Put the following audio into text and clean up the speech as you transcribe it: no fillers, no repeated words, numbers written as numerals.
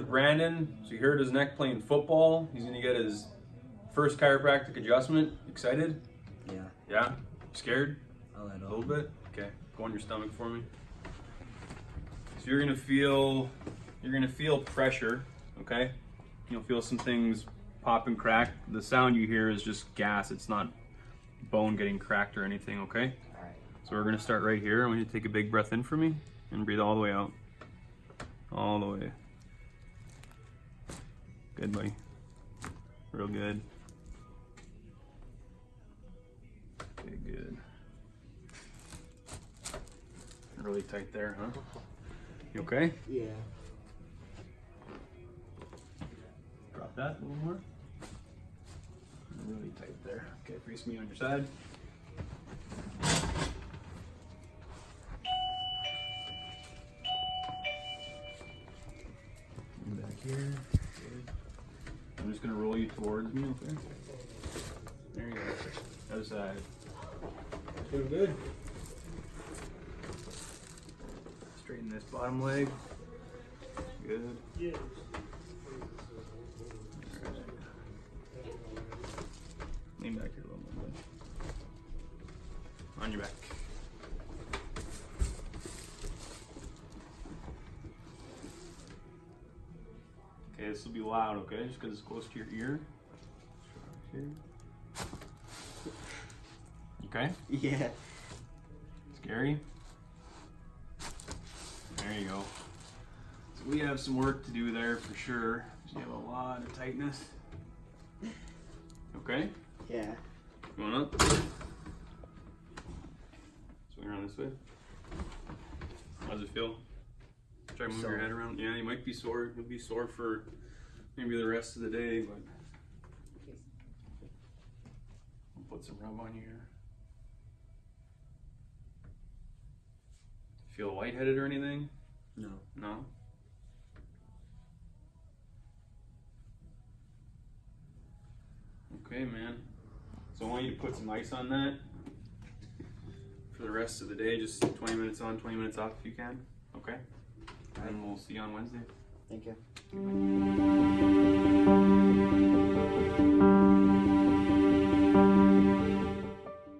with Brandon. So he hurt his neck playing football. He's gonna get his first chiropractic adjustment. Excited? Yeah. Yeah? Scared? A A little. little bit? Okay. Go on your stomach for me. So you're gonna feel pressure, okay? You'll feel some things pop and crack. The sound you hear is just gas. It's not bone getting cracked or anything, okay? Alright. So we're gonna start right here. I want you to take a big breath in for me and breathe all the way out. All the way. Good, buddy. Real good. Okay, good. Really tight there, huh? You okay? Yeah. Drop that a little more. Really tight there. Okay, face me on your side. And back here. Good. I'm just gonna roll you towards me, okay? There you go. Other side. Doing good. Straighten this bottom leg. Good. Yes. Lean back here a little bit. On your back. Okay, this will be loud, okay? Just because it's close to your ear. Okay? Yeah. Scary? There you go. So we have some work to do there for sure. You have a lot of tightness. Okay? Yeah. Going up. Swing around this way. How does it feel? Try to move your head around. Yeah, you might be sore. You'll be sore for maybe the rest of the day, but I'll put some rub on you here. Feel lightheaded or anything? No. No? Okay, man. So I want you to put some ice on that for the rest of the day. Just 20 minutes on, 20 minutes off if you can. Okay? And we'll see you on Wednesday. Thank you.